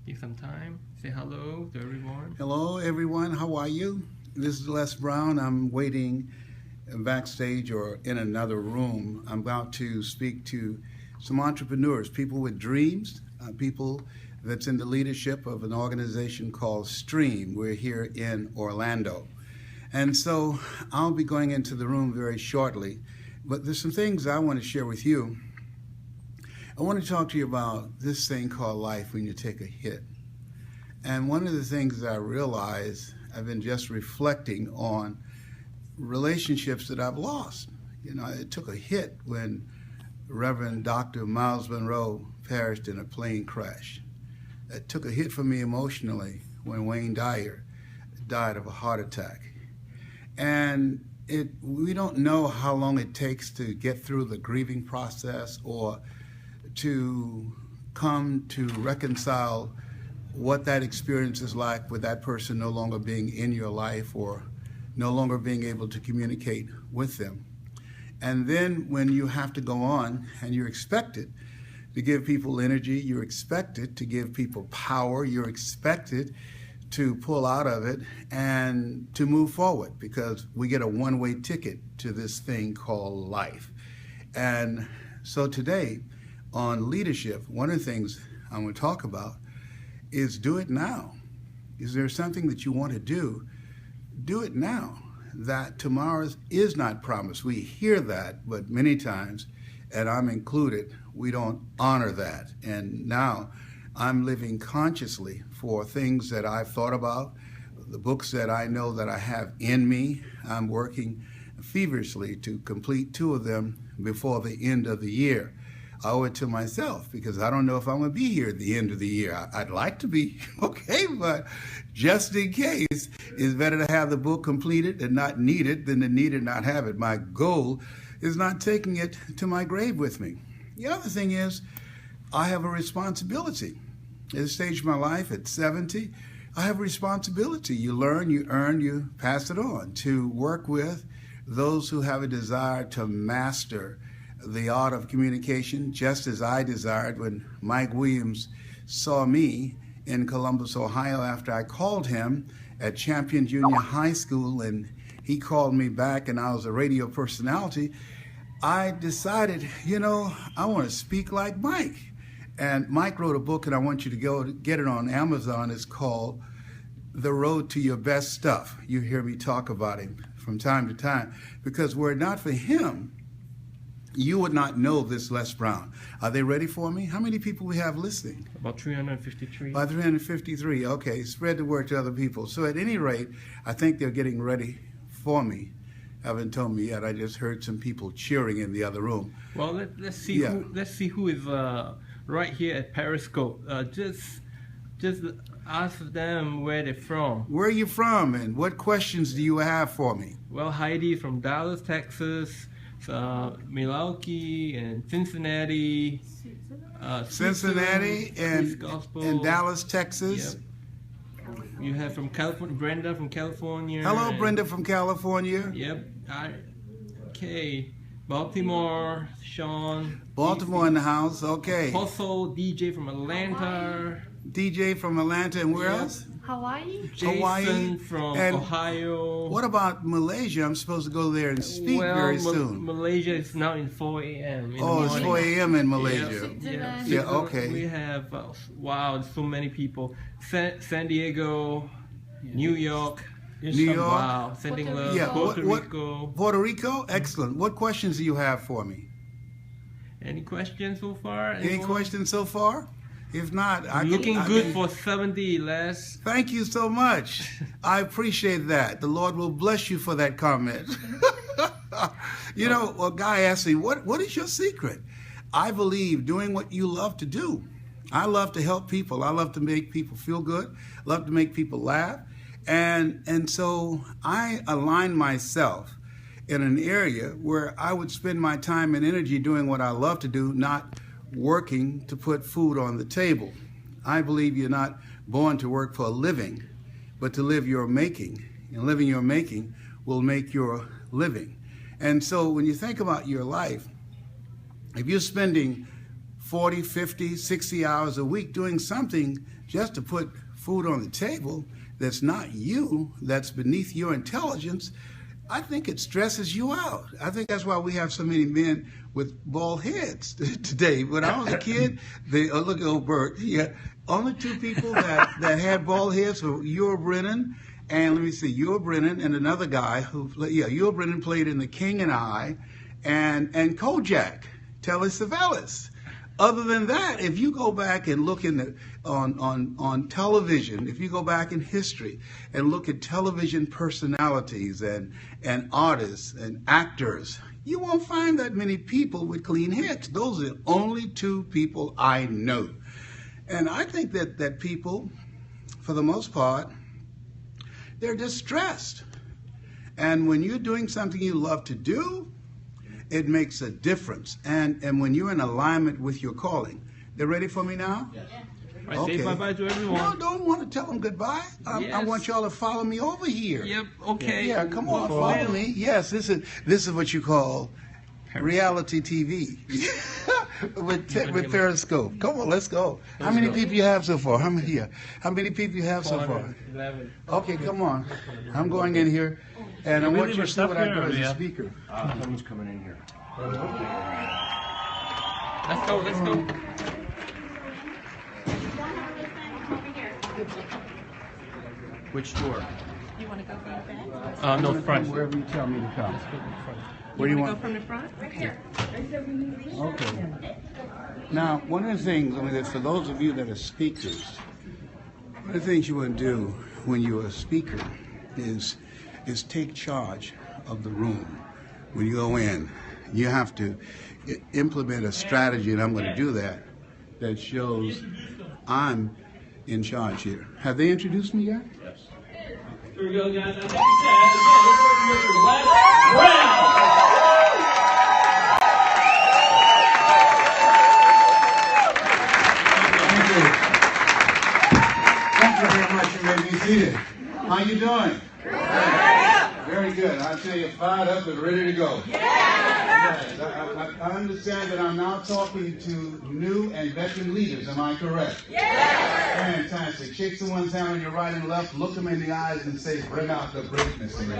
Take some time, say hello to everyone. Hello, everyone. How are you? This is Les Brown. I'm waiting backstage or in another room. I'm about to speak to some entrepreneurs, people with dreams, people that's in the leadership of an organization called Stream. We're here in Orlando. And so I'll be going into the room very shortly. But there's some things I want to share with you. I want to talk to you about this thing called life when you take a hit. And one of the things that I realize, I've been just reflecting on relationships that I've lost. You know, it took a hit when Reverend Dr. Miles Monroe perished in a plane crash. It took a hit for me emotionally when Wayne Dyer died of a heart attack. And we don't know how long it takes to get through the grieving process or to come to reconcile what that experience is like with that person no longer being in your life or no longer being able to communicate with them. And then when you have to go on and you're expected to give people energy, you're expected to give people power, you're expected to pull out of it and to move forward, because we get a one-way ticket to this thing called life. And so today on leadership, one of the things I'm going to talk about is do it now. Is there something that you want to do? Do it now. That tomorrow is not promised. We hear that, but many times, and I'm included, we don't honor that. And now I'm living consciously for things that I've thought about, the books that I know that I have in me. I'm working feverishly to complete 2 of them before the end of the year. I owe it to myself because I don't know if I'm going to be here at the end of the year. I'd like to be, okay, but just in case, it's better to have the book completed and not need it than to need it and not have it. My goal is not taking it to my grave with me. The other thing is, I have a responsibility. At this stage of my life, at 70, I have a responsibility. You learn, you earn, you pass it on, to work with those who have a desire to master the art of communication, just as I desired when Mike Williams saw me in Columbus, Ohio, after I called him at Champion Junior High School, and he called me back and I was a radio personality. I decided, you know, I want to speak like Mike. And Mike wrote a book, and I want you to go get it on Amazon. It's called The Road to Your Best Stuff. You hear me talk about him from time to time, because were it not for him, you would not know this Les Brown. Are they ready for me? How many people we have listening? About 353. About 353. Okay, spread the word to other people. So at any rate, I think they're getting ready for me. Haven't told me yet. I just heard some people cheering in the other room. Well, let's see who is right here at Periscope. Just ask them where they're from. Where are you from, and what questions do you have for me? Well, Heidi from Dallas, Texas. Milwaukee and Cincinnati, Cincinnati and Dallas, Texas. Yep. You have from California, Brenda from California. Hello, Brenda from California. Yep. Okay. Baltimore, Sean. Baltimore in the house. Okay. Also, DJ from Atlanta. DJ from Atlanta, and where else? Hawaii. Jason Hawaii from and Ohio. What about Malaysia? I'm supposed to go there and speak very soon. Malaysia is now in 4 a.m. Oh, it's 4 a.m. in Malaysia. Yeah, okay. We have, wow, so many people. San Diego, New York. Wow, sending love. Yeah. Puerto Rico. Puerto Rico? Excellent. What questions do you have for me? Any questions so far? Any questions so far? If not, looking good for 70, Les. Thank you so much. I appreciate that. The Lord will bless you for that comment. You know, a guy asked me, what is your secret? I believe doing what you love to do. I love to help people. I love to make people feel good. Love to make people laugh. And so I align myself in an area where I would spend my time and energy doing what I love to do, not working to put food on the table. I believe you're not born to work for a living, but to live your making. And living your making will make your living. And so when you think about your life, if you're spending 40, 50, 60 hours a week doing something just to put food on the table that's not you, that's beneath your intelligence, I think it stresses you out. I think that's why we have so many men with bald heads today. When I was a kid, look at old Bert. Yeah, only two people that had bald heads were Yul Brennan and Yul Brennan and another guy Yul Brennan played in The King and I, and Kojak, Telly Savalas. Other than that, if you go back and look on television, if you go back in history and look at television personalities and artists and actors, you won't find that many people with clean heads. Those are the only two people I know. And I think that people, for the most part, they're distressed. And when you're doing something you love to do, it makes a difference. And when you're in alignment with your calling. They're ready for me now? Yes. Right, okay. Say bye-bye to everyone. No, don't want to tell them goodbye. Yes. I want y'all to follow me over here. Yep, okay. Yeah, come on, follow me. Yes, this is what you call reality TV with Periscope. Come on, let's go. How many people you have so far? How many people you have so far? 11. Okay, come on. I'm going in here, and I want you to see what I do as a speaker. Someone's coming in here. Let's go. Which door? You want to go from the back? No, front. Wherever you tell me to come. Where do you want to go from the front? Okay. Okay. Now, one of the things, for those of you that are speakers, one of the things you want to do when you're a speaker is take charge of the room. When you go in, you have to implement a strategy, and I'm going to do that shows I'm in charge here. Have they introduced me yet? Yes. Here we go, guys. I think this is your last round. Thank you very much. You may be seated. How you doing? Very good. I tell you, fired up and ready to go. Yes, I understand that I'm now talking to new and veteran leaders. Am I correct? Yes. Fantastic. Shake someone's hand on your right and left, look them in the eyes, and say, "Bring out the greatness in you."